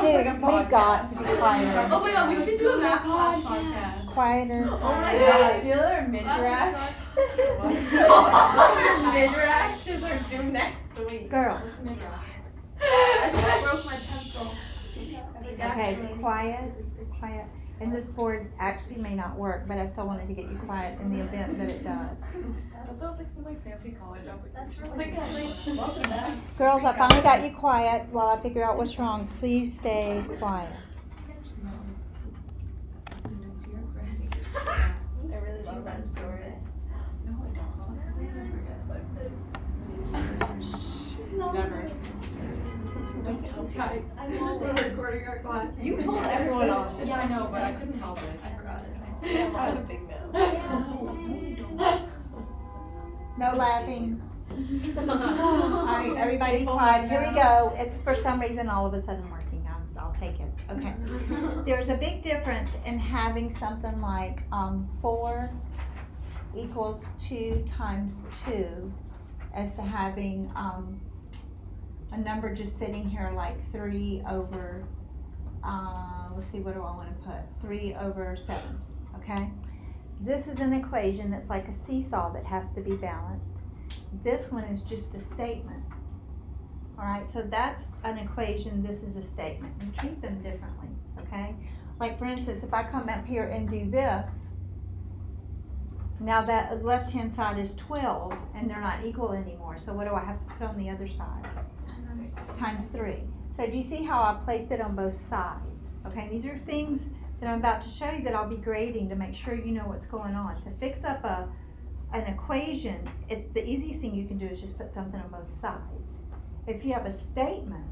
We've got to be quieter. Oh my god, we should do a math class podcast. Quieter. Oh my god, the other mid-rash. Mid-rashes are due next week. Girls. I just broke my pencil. Okay, quiet. And this board actually may not work, but I still wanted to get you quiet in the event that it does. That sounds like some fancy college application. That's welcome back. Girls, I finally got you quiet. While I figure out what's wrong, please stay quiet. I really love Ren's story. Never. Guys, I'm also recording our class. You told everyone else. Yeah, I know, but I couldn't help it. I forgot it. I have a big mouth. No laughing. Alright, everybody be quiet. Here we go. It's for some reason all of a sudden working. I'll take it. Okay. There's a big difference in having something like 4 equals 2 times 2 as to having a number just sitting here like 3 over, let's see, what do I want to put? 3 over 7, okay? This is an equation that's like a seesaw that has to be balanced. This one is just a statement. All right, so that's an equation, this is a statement. You treat them differently, okay? Like for instance, if I come up here and do this, now that left-hand side is 12 and they're not equal anymore. So what do I have to put on the other side? Times 3. So do you see how I placed it on both sides? Okay, these are things that I'm about to show you that I'll be grading to make sure you know what's going on. To fix up an equation, it's the easiest thing you can do is just put something on both sides. If you have a statement,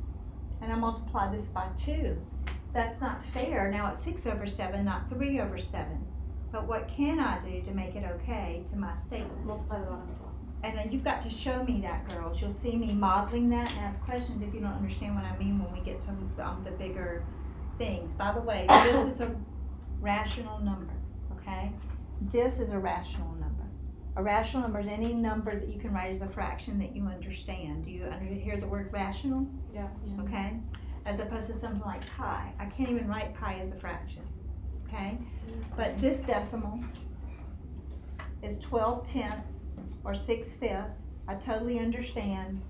and I multiply this by 2, that's not fair. Now it's 6 over 7, not 3 over 7. But what can I do to make it okay to my statement? Multiply the bottom. And then you've got to show me that, girls. You'll see me modeling that and ask questions if you don't understand what I mean when we get to the bigger things. By the way, this is a rational number, okay? This is a rational number. A rational number is any number that you can write as a fraction that you understand. Do you hear the word rational? Yeah. Okay? As opposed to something like pi. I can't even write pi as a fraction, okay? But this decimal is 12 tenths or 6 fifths. I totally understand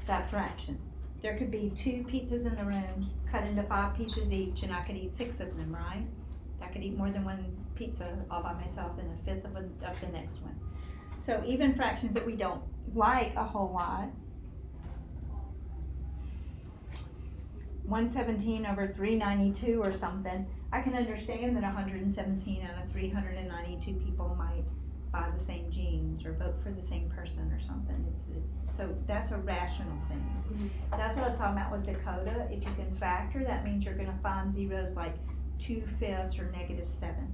that fraction. There could be 2 pizzas in the room, cut into 5 pieces each, and I could eat 6 of them, right? I could eat more than one pizza all by myself and a fifth of the next one. So even fractions that we don't like a whole lot, 117 over 392 or something, I can understand that 117 out of 392 people might buy the same jeans or vote for the same person or something. So that's a rational thing. That's what I was talking about with Dakota. If you can factor, that means you're going to find zeros like 2 fifths or -7.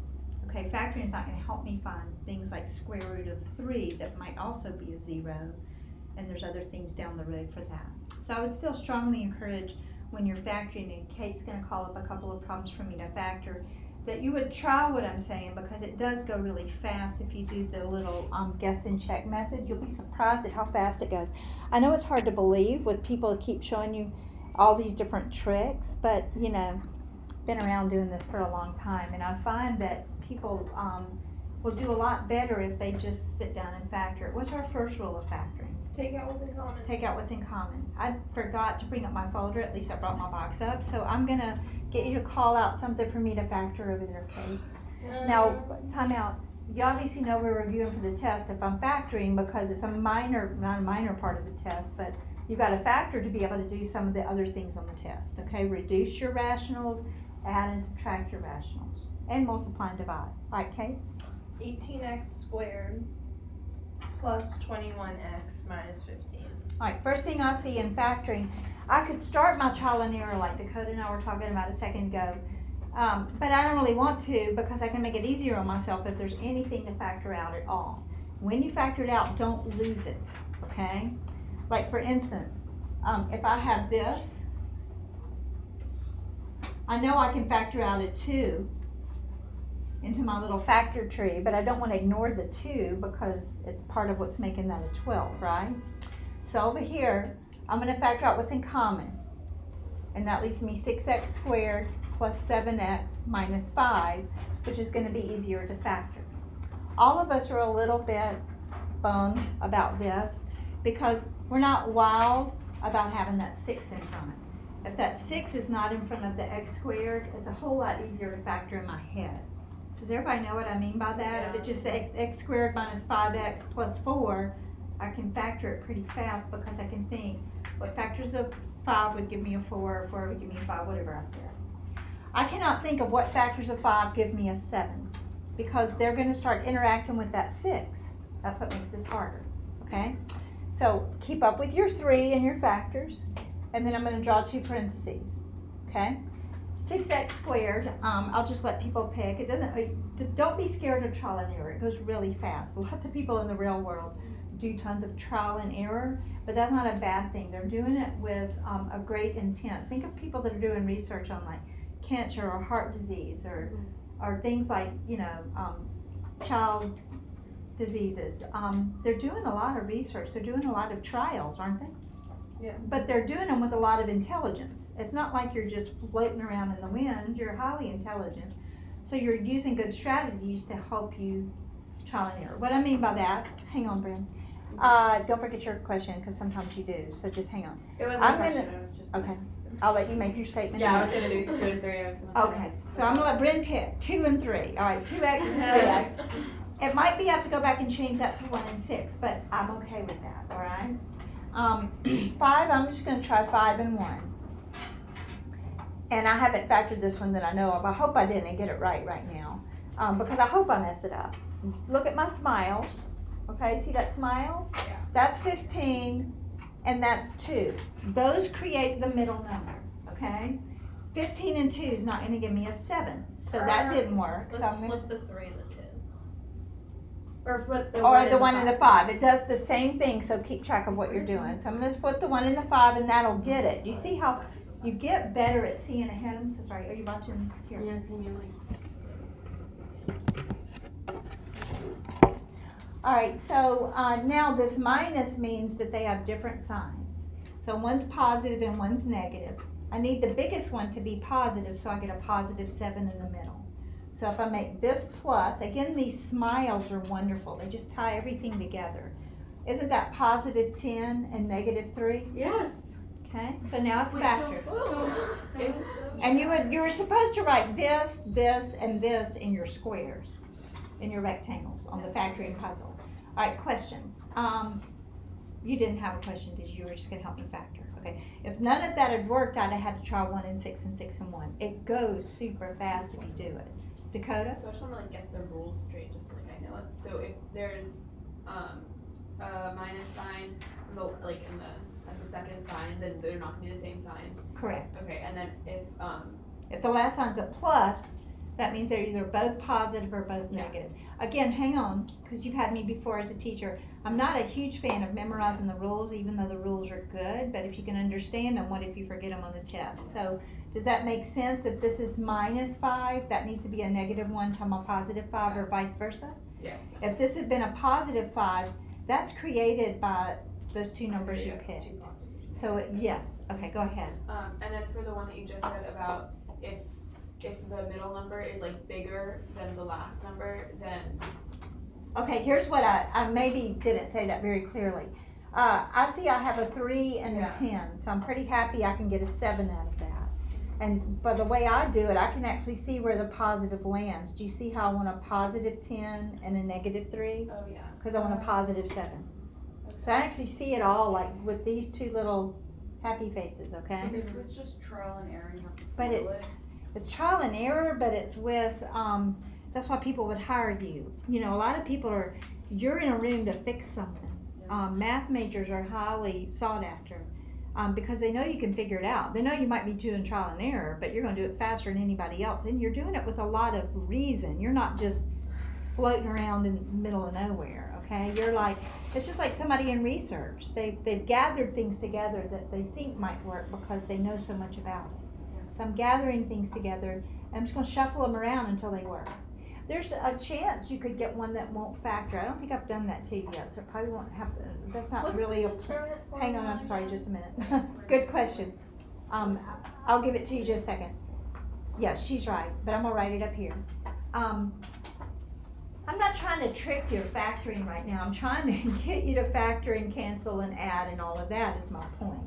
Okay, factoring is not going to help me find things like square root of 3 that might also be a 0, and there's other things down the road for that. So I would still strongly encourage when you're factoring, and Kate's going to call up a couple of problems for me to factor, that you would try what I'm saying, because it does go really fast if you do the little guess and check method. You'll be surprised at how fast it goes. I know it's hard to believe with people who keep showing you all these different tricks, but you know, been around doing this for a long time, and I find that people will do a lot better if they just sit down and factor it. What's our first rule of factoring? Take out what's in common. Take out what's in common. I forgot to bring up my folder, at least I brought my box up, so I'm gonna get you to call out something for me to factor over there, Kate. Now, time out. You obviously know we're reviewing for the test if I'm factoring, because it's a minor, not a minor part of the test, but you've got to factor to be able to do some of the other things on the test, okay? Reduce your rationals, add and subtract your rationals, and multiply and divide. All right, Kate? 18x squared plus 21x minus 15. All right, first thing I see in factoring, I could start my trial and error like Dakota and I were talking about a second ago, but I don't really want to, because I can make it easier on myself if there's anything to factor out at all. When you factor it out, don't lose it, okay? Like for instance, if I have this, I know I can factor out a 2 into my little factor tree, but I don't want to ignore the 2 because it's part of what's making that a 12, right? So over here, I'm going to factor out what's in common. And that leaves me 6x squared plus 7x minus 5, which is going to be easier to factor. All of us are a little bit bummed about this because we're not wild about having that 6 in front. If that 6 is not in front of the x squared, it's a whole lot easier to factor in my head. Does everybody know what I mean by that? If it just x squared minus 5x plus 4, I can factor it pretty fast because I can think what factors of 5 would give me a 4, 4 would give me a 5, whatever I said. I cannot think of what factors of 5 give me a 7 because they're going to start interacting with that 6. That's what makes this harder, okay? So keep up with your 3 and your factors, and then I'm going to draw 2 parentheses, okay? 6x squared, I'll just let people pick. It doesn't, don't be scared of trial and error. It goes really fast. Lots of people in the real world do tons of trial and error, but that's not a bad thing. They're doing it with a great intent. Think of people that are doing research on like cancer or heart disease or things like, you know, child diseases. They're doing a lot of research. They're doing a lot of trials, aren't they? Yeah. But they're doing them with a lot of intelligence. It's not like you're just floating around in the wind. You're highly intelligent. So you're using good strategies to help you trial and error. What I mean by that, hang on, Bryn. Don't forget your question because sometimes you do. So just hang on. It wasn't I'm a question, gonna- it was just. Okay. I'll let you make your statement. Yeah, I was gonna do 2 and 3, I was gonna say. Okay. So I'm gonna let Bryn pick 2 and 3. All right, 2x and 3x. It might be I have to go back and change that to 1 and 6, but I'm okay with that. All right. 5, I'm just going to try 5 and 1. And I haven't factored this one that I know of. I hope I didn't get it right now because I hope I messed it up. Look at my smiles. Okay, see that smile? Yeah. That's 15 and that's 2. Those create the middle number, okay? 15 and 2 is not going to give me a 7, so that didn't work. So Let's I'm gonna, flip the 3 and the 2. Or flip the or the 1 and the 5. It does the same thing, so keep track of what you're doing. So I'm going to flip the 1 and the 5 and that'll get it. You see how you get better at seeing ahead? I'm so sorry. Are you watching here? Yeah, can you All right, so now this minus means that they have different signs. So one's positive and one's negative. I need the biggest one to be positive so I get a positive 7 in the middle. So if I make this plus, again, these smiles are wonderful. They just tie everything together. Isn't that positive 10 and negative 3? Yes. Okay, so now it's factored. So, if, And you were supposed to write this, this, and this in your squares, in your rectangles on the factoring puzzle. All right, questions. You didn't have a question, did you? You were just gonna help me factor. Okay, if none of that had worked, I'd have had to try 1 and 6 and 6 and 1. It goes super fast if you do it. Dakota? So I just want to like get the rules straight, just so like I know it. So if there's a minus sign, in the, like in the as the second sign, then they're not gonna be the same signs. Correct. Okay, and then If the last sign's a plus, that means they're either both positive or both negative. Again, hang on, because you've had me before as a teacher. I'm not a huge fan of memorizing the rules, even though the rules are good, but if you can understand them, what if you forget them on the test? So does that make sense? If this is minus 5, that needs to be a negative 1 to a positive 5 or vice versa? yes. If this had been a positive 5, that's created by those two numbers you Yeah, picked. two positives, two So negatives. yes, okay, go ahead. And then for the one that you just said about if the middle number is like bigger than the last number, then Okay, here's what I maybe didn't say that very clearly. I see I have a 3 and a Yeah. 10, so I'm pretty happy I can get a 7 out of that. And by the way I do it, I can actually see where the positive lands. Do you see how I want a positive 10 and a negative 3? oh yeah. Because I want a positive 7. So I actually see it all like with these two little happy faces, okay? So basically it's just trial and error, you have to But follow it's trial and error, but it's with, that's why people would hire you. You know, a lot of people you're in a room to fix something. Math majors are highly sought after because they know you can figure it out. They know you might be doing trial and error, but you're going to do it faster than anybody else. And you're doing it with a lot of reason. You're not just floating around in the middle of nowhere, okay? You're like, it's just like somebody in research. They've gathered things together that they think might work because they know so much about it. So I'm gathering things together, and I'm just going to shuffle them around until they work. There's a chance you could get one that won't factor. I don't think I've done that to you yet, so it probably won't have to. That's not What's really the a. experiment Hang on, formula I'm sorry, again? just a minute. Good question. I'll give it to you just a second. Yeah, she's right, but I'm gonna write it up here. I'm not trying to trick your factoring right now. I'm trying to get you to factor and cancel and add and all of that is my point.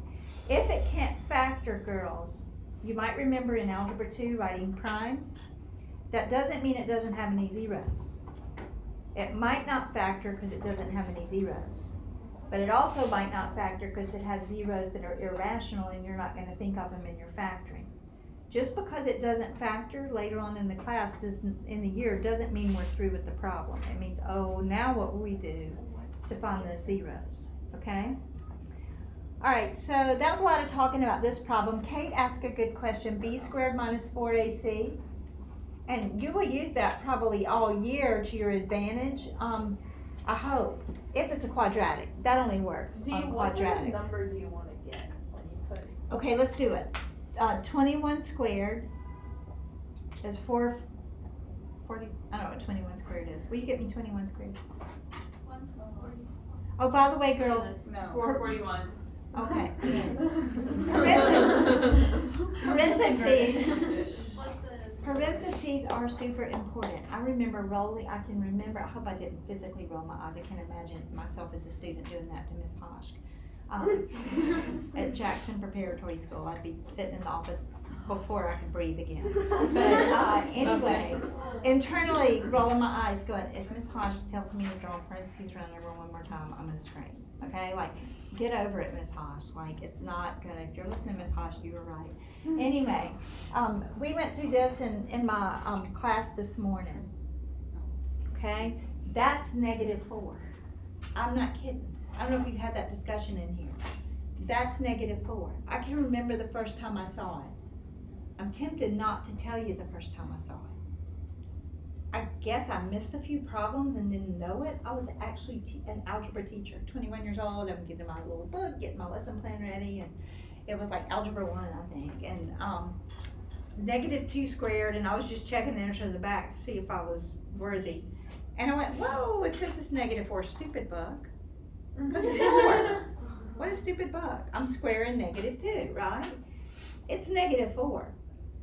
If it can't factor, girls, you might remember in Algebra 2 writing prime. That doesn't mean it doesn't have any zeros. It might not factor because it doesn't have any zeros. But it also might not factor because it has zeros that are irrational and you're not going to think of them in your factoring. Just because it doesn't factor later on in the class, in the year, doesn't mean we're through with the problem. It means, oh, now what will we do to find those zeros, okay? All right, so that was a lot of talking about this problem. Kate asked a good question, b squared minus 4ac. And you will use that probably all year to your advantage, I hope, if it's a quadratic. That only works on What type of quadratics. number do you want to get when you put? Okay, let's do it. 21 squared is 440, I don't know what 21 squared is. Will you get me 21 squared? Oh, by the way, girls, No. 441. okay. Parentheses are super important. I can remember, I hope I didn't physically roll my eyes. I can't imagine myself as a student doing that to Miss Hosh. At Jackson Preparatory School, I'd be sitting in the office before I could breathe again. But anyway, internally rolling my eyes going, if Miss Hosh tells me to draw parentheses around number one more time, I'm gonna scream. Okay, like, get over it, Miss Hosh. Like, it's not gonna, if you're listening, Miss Hosh, you were right. Anyway, we went through this in my class this morning. Okay, that's -4. I'm not kidding. I don't know if you've had that discussion in here. That's -4. I can remember the first time I saw it. I'm tempted not to tell you the first time I saw it. I guess I missed a few problems and didn't know it. I was actually an algebra teacher, 21 years old. I'm getting my little book, getting my lesson plan ready, and it was like Algebra 1, I think, and -2 squared, and I was just checking the answer in the back to see if I was worthy. And I went, whoa, it says it's -4, stupid book. What is it? What a stupid book. I'm squaring -2, right? It's -4.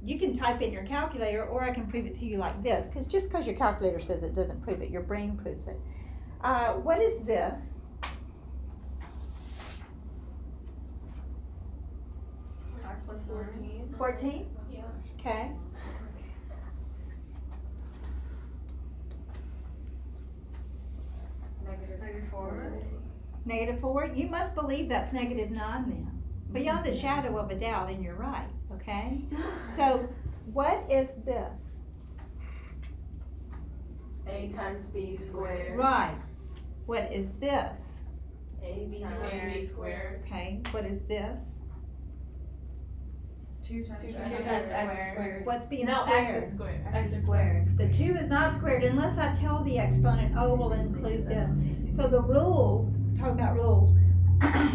You can type in your calculator, or I can prove it to you like this, because just because your calculator says it doesn't prove it, your brain proves it. What is this? Plus 14. 14? Yeah. Okay. -4. -4? You must believe that's -9 then. Beyond a shadow of a doubt, and you're right, okay? So, what is this? A times b squared. Right. What is this? AB squared. squared. Okay. What is this? 2 times 2 x times squared. x squared. What's being No, squared? x is squared. X is squared. The 2 is not squared unless I tell the exponent, oh, we'll include this. So the rule, talk about rules,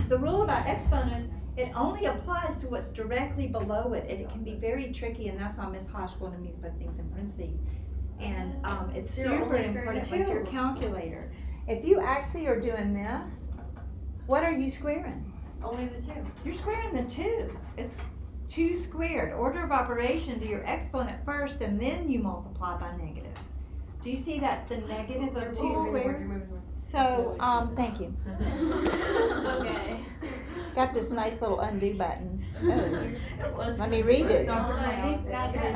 the rule about exponents, it only applies to what's directly below it, and it can be very tricky, and that's why Ms. Hosh wanted me to put things in parentheses. And it's So you're super only squaring important the with your 2. calculator. If you actually are doing this, what are you squaring? Only the 2. You're squaring the 2. It's 2 squared. Order of operation, do your exponent first, and then you multiply by negative. Do you see that's the negative of 2 squared? So, thank you. Okay. Got this nice little undo button. Oh. It was. Let me redo.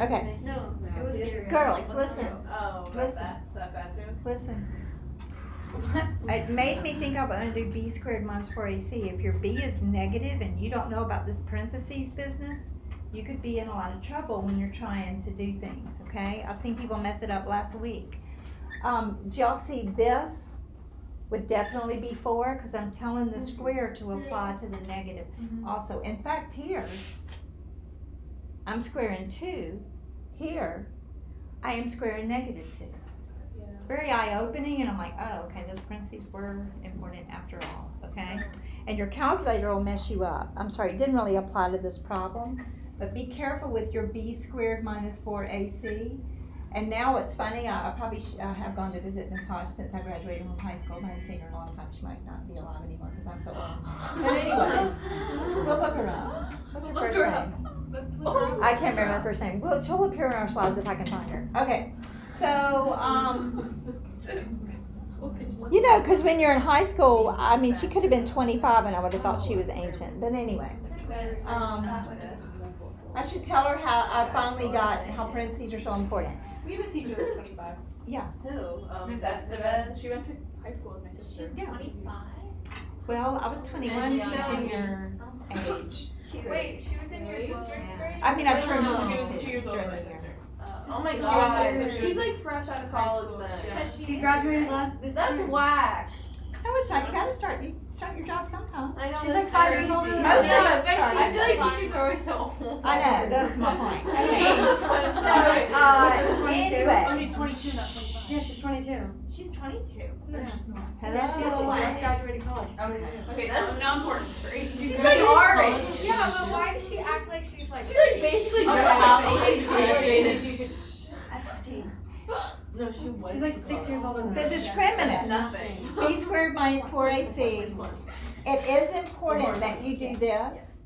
Okay. No, it was your. Girls, listen, Oh, Listen. what's that? Is that factor? listen. It made me think I would undo b squared minus 4ac. If your b is negative and you don't know about this parentheses business, you could be in a lot of trouble when you're trying to do things, okay? I've seen people mess it up last week. Do y'all see this would definitely be 4, because I'm telling the square to apply to the negative also. In fact, here, I'm squaring 2. Here, I am squaring -2. Yeah. Very eye-opening, and I'm like, oh, okay, those parentheses were important after all, okay? And your calculator will mess you up. I'm sorry, it didn't really apply to this problem, but be careful with your b squared minus 4ac. And now it's funny, I probably have gone to visit Ms. Hodge since I graduated from high school. I hadn't seen her in a long time. She might not be alive anymore because I'm so old. But anyway, we'll look her up. What's your first name? I can't remember her first name. Well, she'll appear in our slides if I can find her. Okay, so, you know, because when you're in high school, I mean, she could have been 25 and I would have thought she was ancient. But anyway, I should tell her how I finally got how parentheses are so important. We have a teacher that's 25. Yeah. Who? Miss Estevez. She went to high school with my sister. She's 25. Well, I was 21 She's teaching young. her age. Wait, she was in your sister's grade? I mean, I've turned No, she 22 was 2 years older during than my the year. sister. Oh my She god. went to- She's like fresh out of college school, then. yeah. She graduated this That's year. whack. No, it's not. You gotta start your job sometime. I know. She's that's like 5 crazy. years older than Most me. of us I started. feel like teachers are always so old. I know, that's my point. Okay, so, Sorry. anyway. Oh, he's 22, not 25. Yeah, she's 22. She's 22. No, she's not. Hello. She just graduated college. Okay, that's now important. She's like our age. Yeah, but why does she act like she's like? She like basically Okay. dressed like At 16. No, she was. She's like 6 years older than The me. discriminant, Nothing. b squared minus 4ac. It is important that you do this.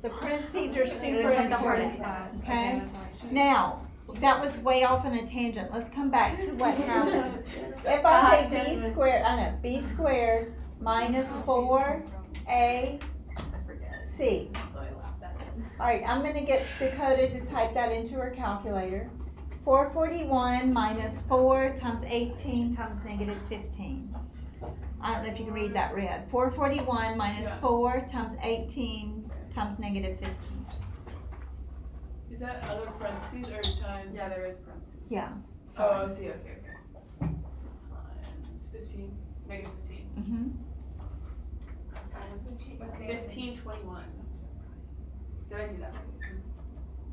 The parentheses are super It's like the hardest important. class. Okay. Now, that was way off on a tangent. Let's come back to what happens. If I say b squared, I know, b squared minus 4ac. I forget. So I laughed at it. All right, I'm gonna get Dakota to type that into her calculator. 441 minus 4 times 18 times negative 15. I don't know if you can read that red. 441 minus 4 times 18 times negative 15. Is that other parentheses or times? Yeah, there is parentheses. Yeah. Oh, I see, okay. Times 15, negative 15. Mm-hmm. 1521. Did I do that?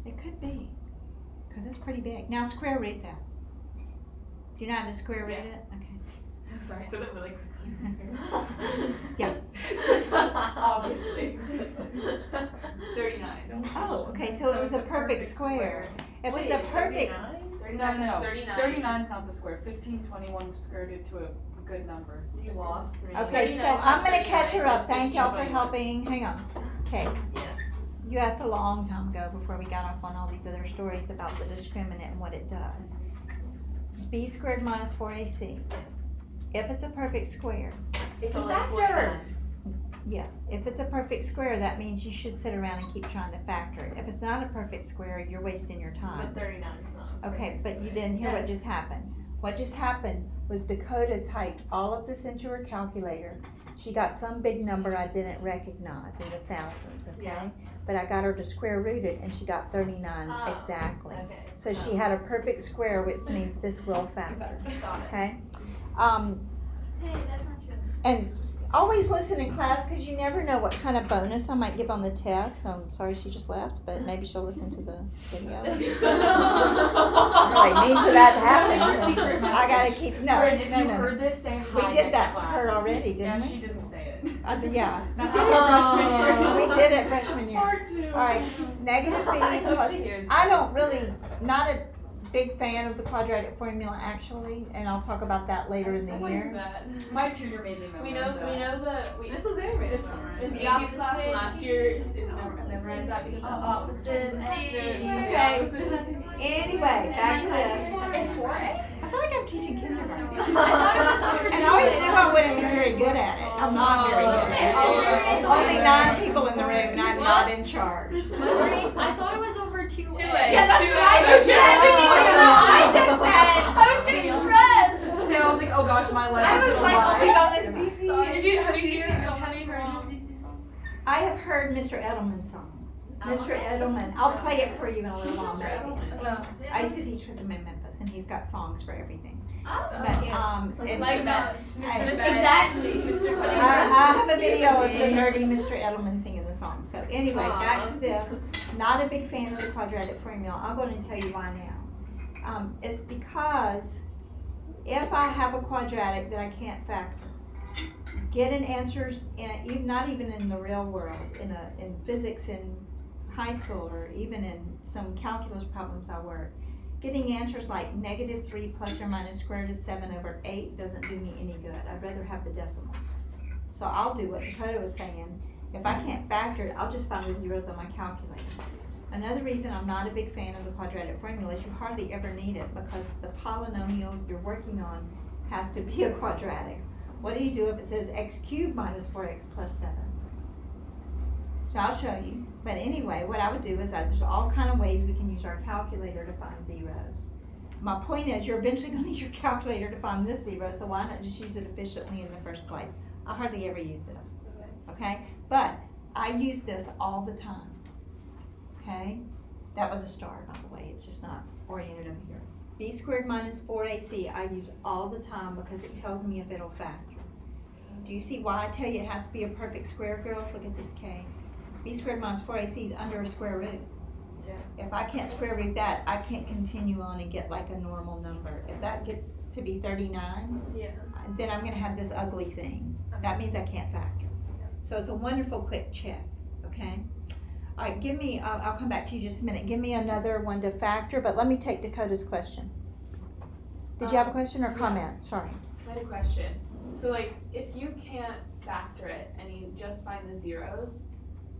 It could be, because it's pretty big. Now square root that. Do you know how to square root it? Okay. I'm sorry, I said it really quickly. Yeah. Obviously. 39. Oh, okay, so it was a perfect square. If it's a perfect, 39 No, times 39. 39 is not the square. 1521 squared it to a good number. You lost me. okay, so 39 I'm gonna times catch her 39 up. Thank y'all for 15. helping. Hang on. Okay. Yes. You asked a long time ago before we got off on all these other stories about the discriminant and what it does. B squared minus 4ac. If it's a perfect square, So like factor. 49. yes, if it's a perfect square, that means you should sit around and keep trying to factor it. If it's not a perfect square, you're wasting your time. But 39 is not. Okay, but you didn't hear what just happened. What just happened was Dakota typed all of this into her calculator. She got some big number I didn't recognize in the thousands, okay? Yeah. But I got her to square root it and she got 39 Oh, exactly. Okay. So she had a perfect square, which means this will factor, Got it. okay? Hey, that's not true. And always listen in class because you never know what kind of bonus I might give on the test. I'm sorry she just left, but maybe she'll listen to the video. I really mean for that to happen. Secret I gotta message. keep, no, Bryn, if no, you no. heard this, say We hi did next that to class. her already, Yeah, didn't she we? didn't say it. Yeah. Not We did our it. We did it freshman year. Part 2. All right, negative b I hope plus, she hears I this. don't really, not a big fan of the quadratic formula actually, and I'll talk about that later in the year. My tutor made me memorize that. This was Aaron. This Easy class from last year is memorized that because it's opposite. Anyway, back to this. It's 4A? I feel like I'm teaching kindergarten. I thought it was over And I always knew I wouldn't be very good at it. I'm not very good at it. Only 9 people in the room and I'm not in charge. I thought it was over 2A. Yeah, that's what I just said. I was getting stressed. So I was like, oh gosh, my life I is was gonna like, lie. oh my god, this CC. Have you heard the CC song? I have heard Mr. Edelman's song. Mr. Edelman. I'll play it for you in a little while. maybe. I used to teach with him in Memphis and he's got songs for everything. But, it's Like that. Exactly. I have a video of the nerdy Mr. Edelman singing the song. So anyway, back to this. Not a big fan of the quadratic formula. I'm going to tell you why now. It's because if I have a quadratic that I can't factor, getting answers, not even in the real world, in physics in high school or even in some calculus problems I work, getting answers like negative 3 plus or minus square root of 7 over 8 doesn't do me any good. I'd rather have the decimals. So I'll do what Dakota was saying. If I can't factor it, I'll just find the zeros on my calculator. Another reason I'm not a big fan of the quadratic formula is you hardly ever need it because the polynomial you're working on has to be a quadratic. What do you do if it says x cubed minus 4x plus 7? So I'll show you. But anyway, what I would do is there's all kind of ways we can use our calculator to find zeros. My point is you're eventually going to need your calculator to find this zero, so why not just use it efficiently in the first place? I hardly ever use this, okay? But I use this all the time, okay? That was a star, by the way. It's just not oriented over here. B squared minus 4AC I use all the time because it tells me if it'll factor. Do you see why I tell you it has to be a perfect square, girls? Look at this K. B squared minus 4AC is under a square root. Yeah. If I can't square root that, I can't continue on and get like a normal number. If that gets to be 39, Yeah. then I'm gonna have this ugly thing. That means I can't factor. So it's a wonderful quick check, okay? All right, give me, I'll come back to you just a minute. Give me another one to factor, but let me take Dakota's question. Did you have a question or comment? Sorry. I had a question. So like, if you can't factor it and you just find the zeros,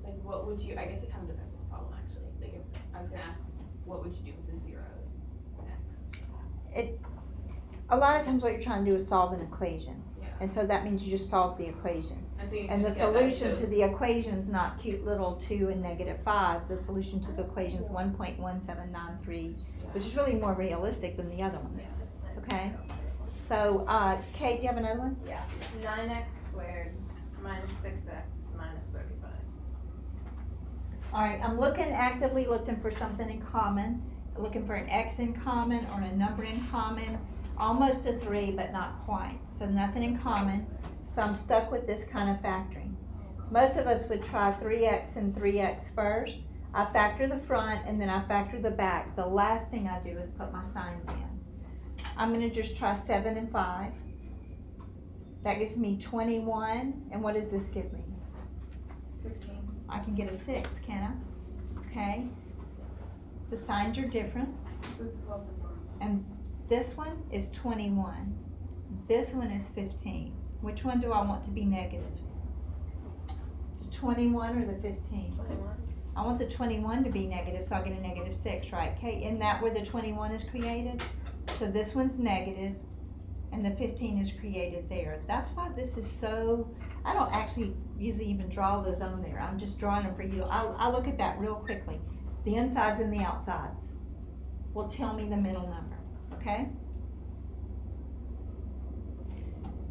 like what would you, I guess it kind of depends on the problem actually. Like if, I was gonna ask, what would you do with the zeros next? A lot of times what you're trying to do is solve an equation. Yeah. And so that means you just solve the equation. And so you And the just get that solution shows- to the equation's not cute little 2 and negative 5. The solution to the equation's 1.1793, which is really more realistic than the other ones, okay? So, Kate, do you have another one? Yeah. 9x squared minus 6x minus 35. All right, I'm actively looking for something in common, looking for an x in common or a number in common, almost a 3, but not quite. So nothing in common, so I'm stuck with this kind of factoring. Most of us would try 3x and 3x first. I factor the front and then I factor the back. The last thing I do is put my signs in. I'm gonna just try 7 and 5. That gives me 21, and what does this give me? 15. I can get a 6, can I? Okay. The signs are different, So it's plus and minus. and this one is 21. This one is 15. Which one do I want to be negative? The 21 or the 15? 21. I want the 21 to be negative, so I get a negative 6, right? Okay, isn't that where the 21 is created? So this one's negative, and the 15 is created there. That's why this is so, I don't actually usually even draw those on there. I'm just drawing them for you. I'll look at that real quickly. The insides and the outsides will tell me the middle number, okay?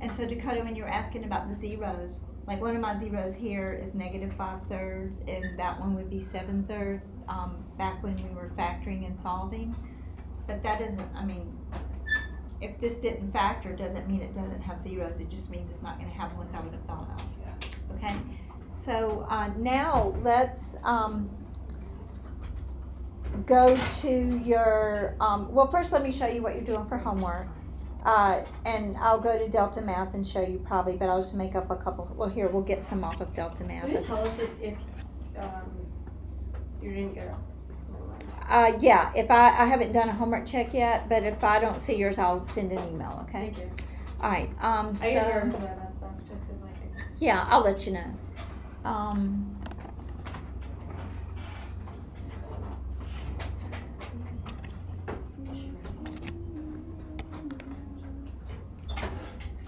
And so Dakota, when you're asking about the zeros, like one of my zeros here is negative 5/3, and that one would be 7/3, back when we were factoring and solving. But that isn't, I mean, if this didn't factor, doesn't mean it doesn't have zeros. It just means it's not gonna have ones I would have thought of. Okay, so now let's go to your, well, first let me show you what you're doing for homework. And I'll go to Delta Math and show you probably, but I'll just make up a couple. Well, here, we'll get some off of Delta Math. Will you tell us if you didn't get it? Yeah, if I haven't done a homework check yet, but if I don't see yours, I'll send an email, okay? Thank you. All right, I get nervous so, about that stuff just because like it's yeah, I'll let you know.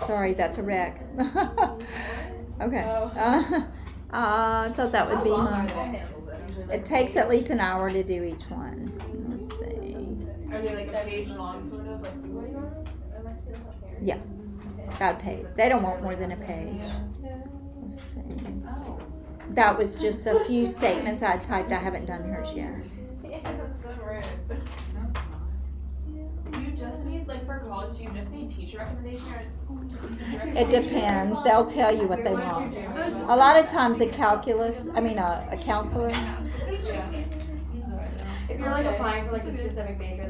Sorry, that's a wreck. Okay. I thought that would be mine. It takes at least an hour to do each one. Let's see. Are they like a page long sort of, like sequence? Yeah, got a page. They don't want more than a page. Let's see. Oh. That was just a few statements I typed. I haven't done hers yet. You just need, like for college, you just need teacher recommendation or It depends. They'll tell you what they want. A lot of times a calculus, a counselor. if you're like applying for like a specific major,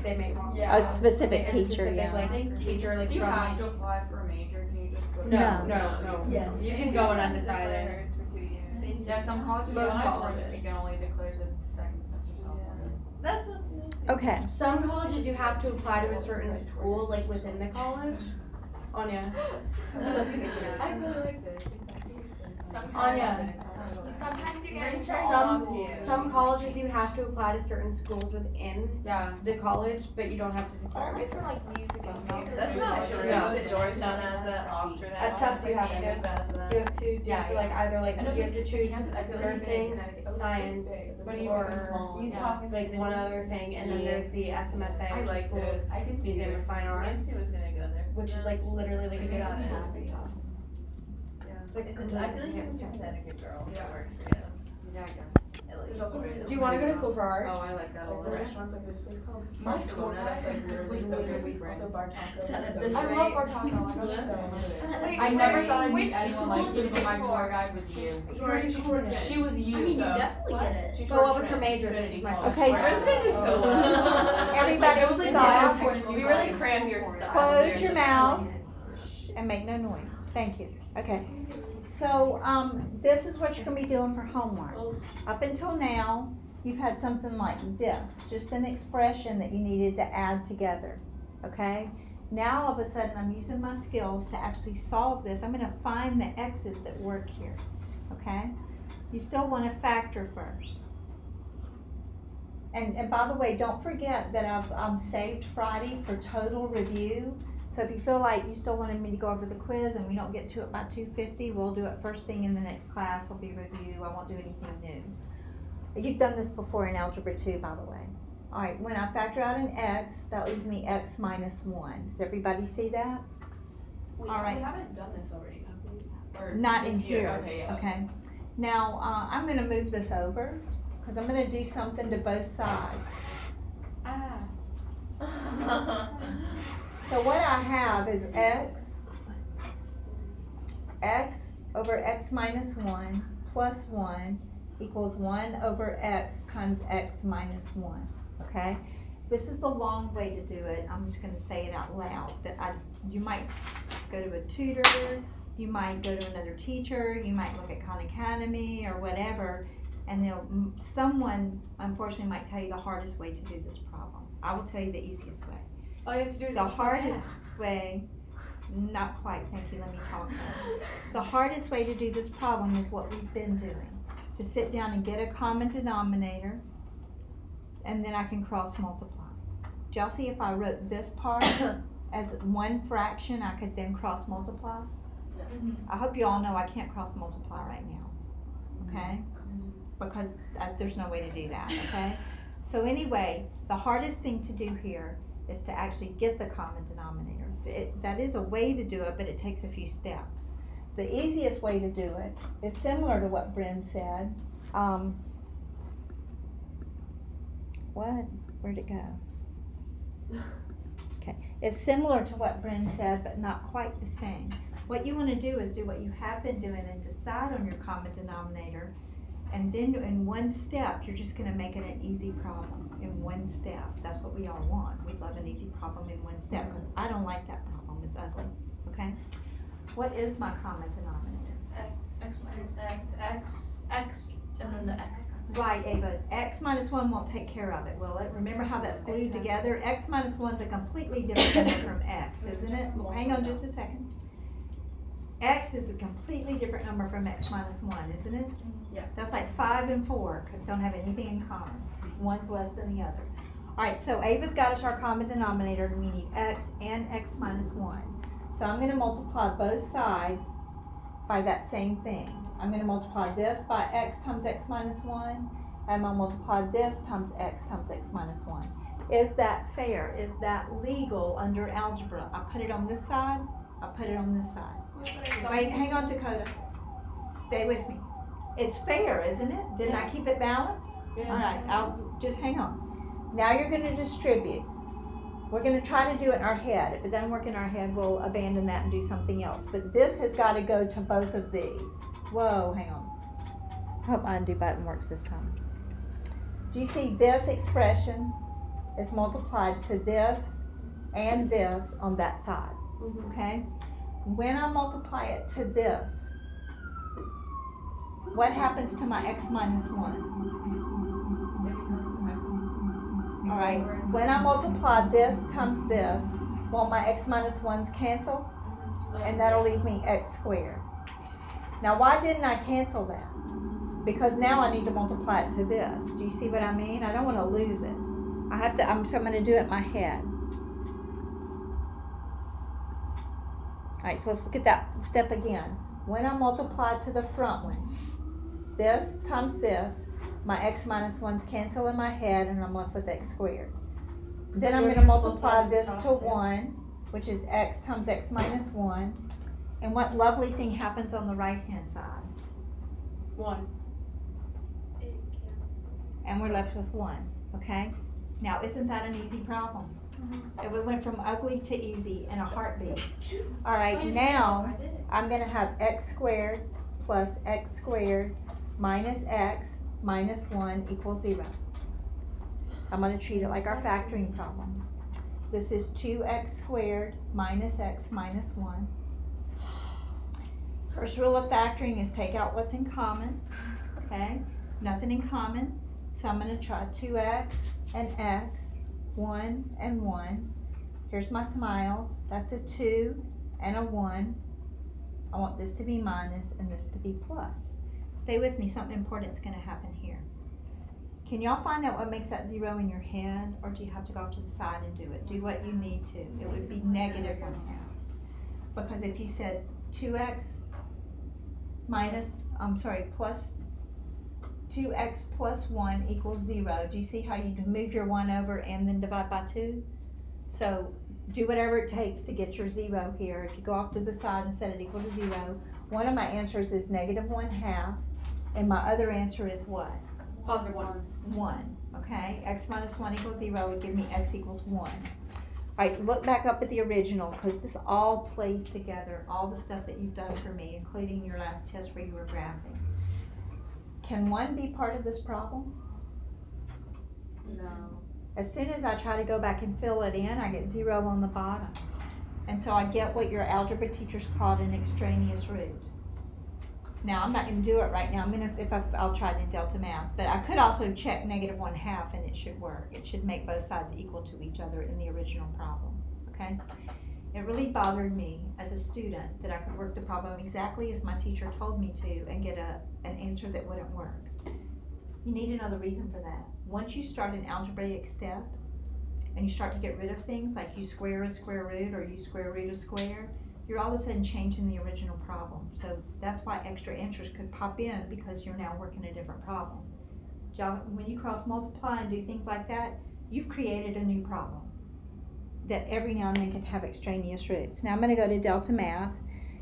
they may want A specific teacher, specific, yeah. like teacher like Do you from have like to apply for a major? Can you just go? No. Yes. You can go and undecided. For 2 years. Yeah, some colleges. Most when I told colleges. this week, it only declares a second semester sophomore. That's what's nice. Okay. Some colleges you have to apply to a certain school like within the college. Anya. I really like this. Anya. Sometimes you get Some colleges you have to apply to certain schools within Yeah. the college, but you don't have to do only for like music and theater. That's not true. No. Georgetown has it, Oxford has At Tufts you have to. Cambridge has it. You have to do Yeah, for like either like I know you have to choose Kansas is really nursing, big, Connecticut. science, But even or small. Utah, like one other thing, and then there's the SMFA, I which is like School of I can see Museum of Fine Arts, Nancy was gonna go there. which is like literally like a She got business it. school for Tufts. Yeah. It's like I feel like you have to choose Connecticut girl, so it works for you. Yeah, I guess. At least. There's also very. Do you wanna go to school for art? Oh, I like that a Like the lot. restaurants, like there's a place called Barcelona, that's like literally so good. Right. Also bar tacos. Set at so this good. I love Bartaco. I love it So so much. good. Wait, I never thought I'd which meet anyone like schools you, did but my you tour tour? guide was you. She toured it. She was you. I mean, you So- definitely What? get it. She But toured what was her Trinity. major? This is my Trinity question. Okay, Trinity is so fun. Everybody It's like stop. technical We really cram your stuff. Close in your there. mouth and make no noise. Thank you. Okay. So, this is what you're gonna be doing for homework. Up until now, you've had something like this, just an expression that you needed to add together, okay? Now, all of a sudden, I'm using my skills to actually solve this. I'm gonna find the x's that work here, okay? You still wanna factor first. And by the way, don't forget that I've saved Friday for total review. So if you feel like you still wanted me to go over the quiz and we don't get to it by 2:50, we'll do it first thing in the next class. Will be review. I won't do anything new. You've done this before in Algebra 2, by the way. All right, when I factor out an x, that leaves me x minus 1. Does everybody see that? We All right. haven't done this already, have we? Or Not this in year? here, Okay, yeah. okay? Now, I'm gonna move this over, because I'm gonna do something to both sides. So what I have is x over x minus 1 plus 1 equals 1 over x times x minus 1, okay? This is the long way to do it. I'm just gonna say it out loud. You might go to a tutor, you might go to another teacher, you might look at Khan Academy or whatever, and someone unfortunately might tell you the hardest way to do this problem. I will tell you the easiest way. All you have to do is The hardest way, not quite, thank you, let me talk now. The hardest way to do this problem is what we've been doing. To sit down and get a common denominator, and then I can cross multiply. Do y'all see if I wrote this part as one fraction, I could then cross multiply? I hope you all know I can't cross multiply right now, okay? Because there's no way to do that, okay? So anyway, the hardest thing to do here is to actually get the common denominator. That is a way to do it, but it takes a few steps. The easiest way to do it is similar to what Bryn said. Where'd it go? Okay, it's similar to what Bryn said, but not quite the same. What you want to do is do what you have been doing and decide on your common denominator. And then in one step, you're just gonna make it an easy problem in one step. That's what we all want. We'd love an easy problem in one step, because I don't like that problem, it's ugly, okay? What is my common denominator? X, and then the X. Right, Ava, x minus 1 won't take care of it, will it? Remember how that's glued together? X minus 1's a completely different number from x, isn't it? Well, hang on just a second. X is a completely different number from x minus 1, isn't it? Yeah. That's like 5 and 4 don't have anything in common. One's less than the other. All right, so Ava's got us our common denominator, and we need x and x minus 1. So I'm going to multiply both sides by that same thing. I'm going to multiply this by x times x minus 1, and I'm going to multiply this times x minus 1. Is that fair? Is that legal under algebra? I put it on this side, I put it on this side. Wait, hang on, Dakota. Stay with me. It's fair, isn't it? Didn't I keep it balanced? All right, I'll just hang on. Now you're going to distribute. We're going to try to do it in our head. If it doesn't work in our head, we'll abandon that and do something else. But this has got to go to both of these. Whoa, hang on. I hope my undo button works this time. Do you see this expression is multiplied to this and this on that side? Okay? When I multiply it to this, what happens to my x minus 1? All right, when I multiply this times this, won't my x minus 1's cancel? And that'll leave me x squared. Now, why didn't I cancel that? because now I need to multiply it to this. Do you see what I mean? I don't want to lose it. I have to, so I'm going to do it in my head. All right, so let's look at that step again. When I multiply to the front one, this times this, my x minus 1's cancel in my head, and I'm left with x squared. Then I'm going to multiply this to 1, which is x times x minus 1. And what lovely thing happens on the right-hand side? 1. And we're left with 1, okay? Now, isn't that an easy problem? It went from ugly to easy in a heartbeat. All right, now I'm going to have x squared plus x squared minus x minus 1 equals 0. I'm going to treat it like our factoring problems. This is 2x squared minus x minus 1. First rule of factoring is take out what's in common, okay? Nothing in common. So I'm going to try 2x and x, 1 and 1. Here's my smiles. That's a 2 and a 1. I want this to be minus and this to be plus. Stay with me, something important's going to happen here. Can y'all find out what makes that 0 in your head, or do you have to go off to the side and do it? Do what you need to. It would be negative 1/2. Because if you said 2x plus 2x plus 1 equals 0. Do you see how you move your 1 over and then divide by 2? So do whatever it takes to get your 0 here. If you go off to the side and set it equal to 0, one of my answers is negative 1/2, and my other answer is what? Positive 1. 1, okay? X minus 1 equals 0 would give me x equals 1. All right, look back up at the original, because this all plays together, all the stuff that you've done for me, including your last test where you were graphing. Can 1 be part of this problem? No. As soon as I try to go back and fill it in, I get 0 on the bottom. And so I get what your algebra teachers called an extraneous root. Now, I'm not going to do it right now. I'll try it in Delta Math. But I could also check negative 1/2 and it should work. It should make both sides equal to each other in the original problem, okay? It really bothered me as a student that I could work the problem exactly as my teacher told me to and get an answer that wouldn't work. You need another reason for that. Once you start an algebraic step and you start to get rid of things like you square a square root or you square root a square, you're all of a sudden changing the original problem. So that's why extra answers could pop in, because you're now working a different problem. When you cross multiply and do things like that, you've created a new problem that every now and then could have extraneous roots. Now I'm going to go to Delta Math.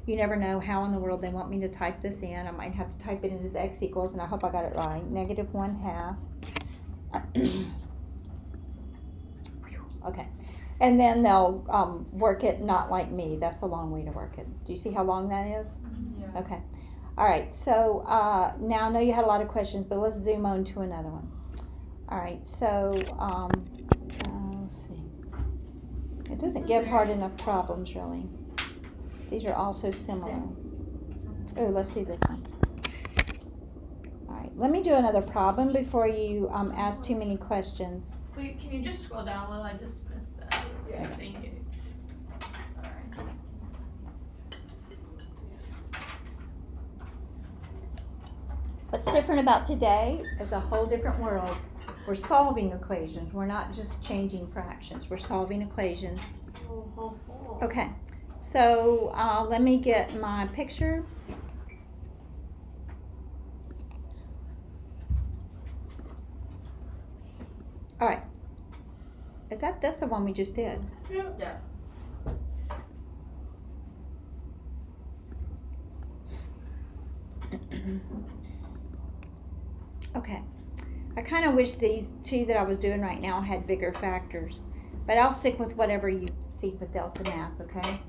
You never know how in the world they want me to type this in. I might have to type it in as x equals, and I hope I got it right, negative 1/2. Okay. And then they'll work it not like me. That's a long way to work it. Do you see how long that is? Yeah. Okay. All right. So now I know you had a lot of questions, but let's zoom on to another one. All right. So let's see. It doesn't give hard enough problems, really. These are all so similar. Oh, let's do this one. All right. Let me do another problem before you ask too many questions. Wait, can you just scroll down a little? I just missed that. Yeah. Thank you. Alright. What's different about today is a whole different world. We're solving equations. We're not just changing fractions. We're solving equations. Okay, so let me get my picture. All right. That's the one we just did? Yeah. Okay. I kind of wish these two that I was doing right now had bigger factors, but I'll stick with whatever you see with Delta Math, okay?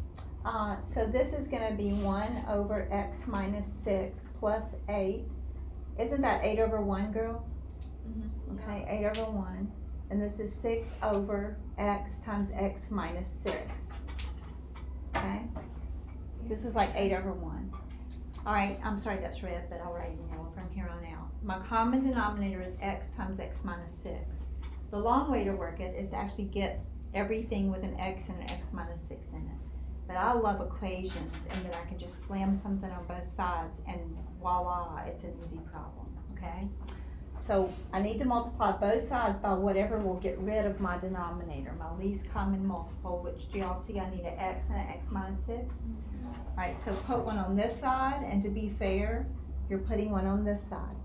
So this is going to be 1 over x minus 6 plus 8. Isn't that 8 over 1, girls? Mm-hmm. Okay, 8 over 1. And this is 6 over x times x minus 6. Okay? This is like 8 over 1. All right, I'm sorry that's red, but I'll write it in yellow from here on out. My common denominator is x times x minus 6. The long way to work it is to actually get everything with an x and an x minus 6 in it. But I love equations and that I can just slam something on both sides and voila, it's an easy problem. okay? So I need to multiply both sides by whatever will get rid of my denominator, my least common multiple, which do y'all see I need an x and an x minus 6? Alright, so put one on this side, and to be fair, you're putting one on this side.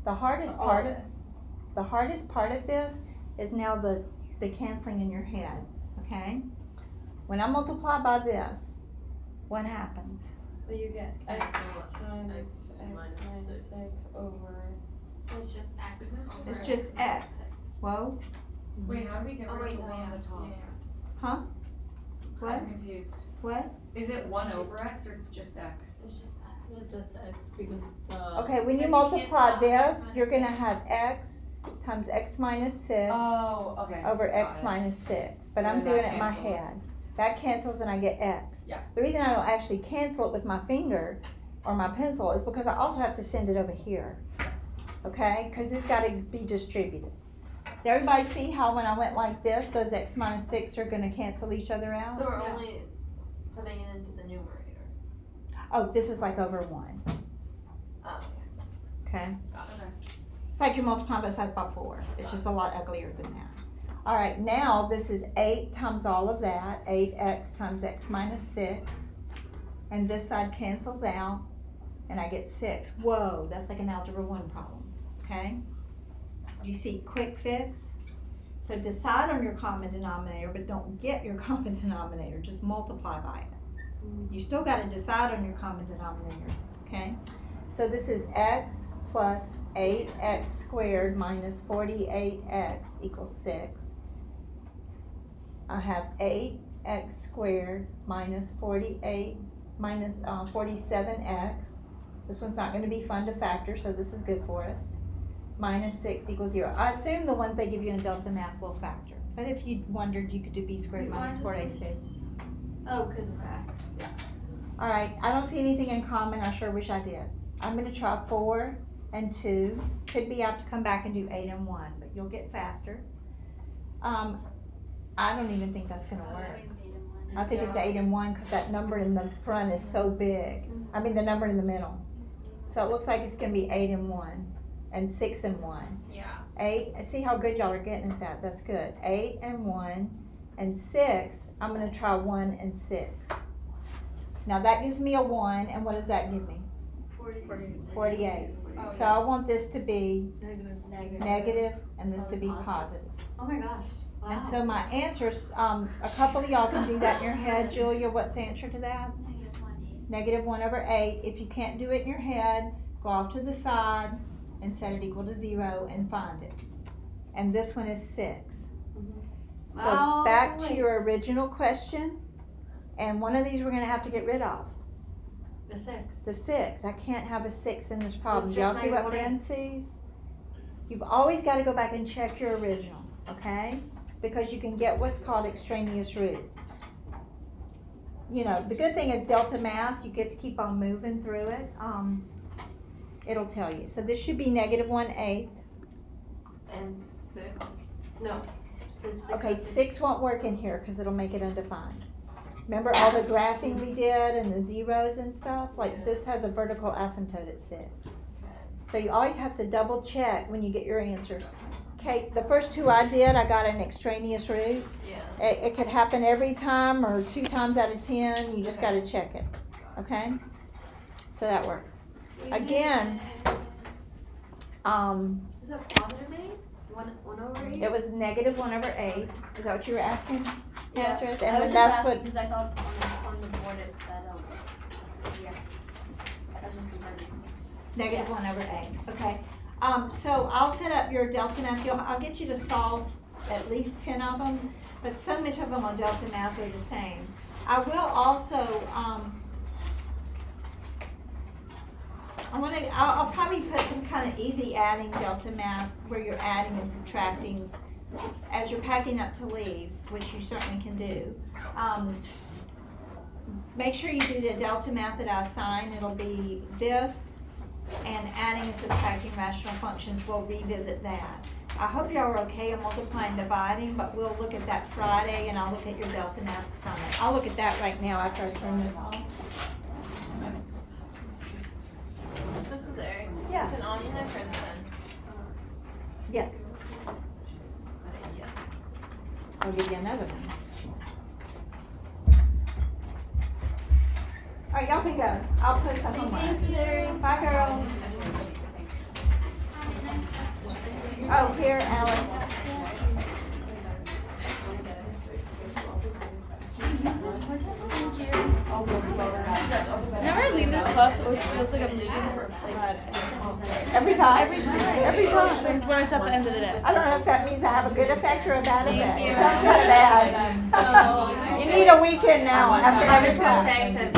The hardest part of this is now the canceling in your head, okay? When I multiply by this, what happens? But you get X minus minus 6 over. It's just X. It's just x. Whoa, Wait, how do we get Oh, rid wait, of the one on the top? huh? What? I'm confused. What? Is it 1 over x or it's just x? It's just X. It's just x because Okay, when you If you multiply cancel out this, x you're gonna minus have x times x minus 6 Oh, okay. over got x it. minus 6, but And I'm then doing that it in my cancels. head. That cancels and I get x. Yeah. The reason I don't actually cancel it with my finger or my pencil is because I also have to send it over here, okay? Because it's gotta be distributed. Does everybody see how when I went like this, those x minus 6 are gonna cancel each other out? So we're only putting it into the numerator. Oh, this is like over 1, Oh, okay? got it. It's like you're multiplying both sides by 4. It's just a lot uglier than that. All right, now this is 8 times all of that, 8x times x minus 6. And this side cancels out, and I get 6. Whoa, that's like an algebra 1 problem, okay? Do you see quick fix? So decide on your common denominator, but don't get your common denominator, just multiply by it. You still gotta decide on your common denominator, okay? So this is x plus 8x squared minus 48x equals 6. I have 8x squared minus 48 minus 47x. This one's not going to be fun to factor, so this is good for us. Minus 6 equals 0. I assume the ones they give you in Delta Math will factor. But if you wondered, you could do b squared minus 4ac. Oh, because of x. Yeah. All right, I don't see anything in common. I sure wish I did. I'm going to try 4 and 2. Could be I have to come back and do 8 and 1, but you'll get faster. I don't even think that's going to work. I think it's 8 and 1 because that number in the front is so big. I mean the number in the middle. So it looks like it's going to be 8 and 1 and 6 and 1. Yeah. 8, see how good y'all are getting at that. That's good. 8 and 1 and 6. I'm going to try 1 and 6. Now that gives me a 1, and what does that give me? 48. So I want this to be negative and this to be positive. Oh my gosh. Wow. And so my answers, a couple of y'all can do that in your head. Julia, what's the answer to that? Negative 1 over 8. If you can't do it in your head, go off to the side and set it equal to 0 and find it. And this one is 6. Go back to your original question, and one of these we're going to have to get rid of. The 6. The 6. I can't have a 6 in this problem. it's Do y'all just see what negative Bryn sees? You've always got to go back and check your original, okay? Because you can get what's called extraneous roots. You know, the good thing is Delta Math, you get to keep on moving through it. It'll tell you. So this should be negative 1/8. And 6. No. The 6 Okay, 6 won't work in here because it'll make it undefined. Remember all the graphing we did and the zeros and stuff? Like this has a vertical asymptote at 6. So you always have to double check when you get your answers. Okay, the first 2 I did, I got an extraneous root. Yeah. It could happen every time or 2 times out of 10. You just got to check it. Okay? So that works. Again, Is that positive 8? 1 over 8? it was negative 1 over 8. Is that what you were asking? Yeah. Nazareth? I And was then just that's asking what. because I thought on the board it said yeah. I was just confirming. Negative 1 over 8. Okay. So I'll set up your Delta Math. I'll get you to solve at least 10 of them, but so much of them on Delta Math are the same. I will also, I'll probably put some kind of easy adding Delta Math where you're adding and subtracting as you're packing up to leave, which you certainly can do. Make sure you do the Delta Math that I assign. It'll be this and adding and subtracting rational functions. We'll revisit that. I hope y'all are okay on multiplying and dividing, but we'll look at that Friday, and I'll look at your Delta Math assignment. I'll look at that right now after I turn this off. This is Eric. Yes. Can Anya and I turn this in? Yes. I'll give you another one. All right, y'all can go. I'll post the homework. Bye, girls. Oh, here, Alex. Whenever I leave this class, it always feels like I'm leaving for Friday. Every time. Every time. When it's at the end of the day. I don't know if that means I have a good effect or a bad effect. It sounds kind of bad. You need a weekend now after I'm every just gonna class. say, because,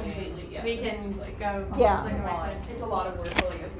Completely, yeah. we can go. Yeah. like this. It's a lot of work.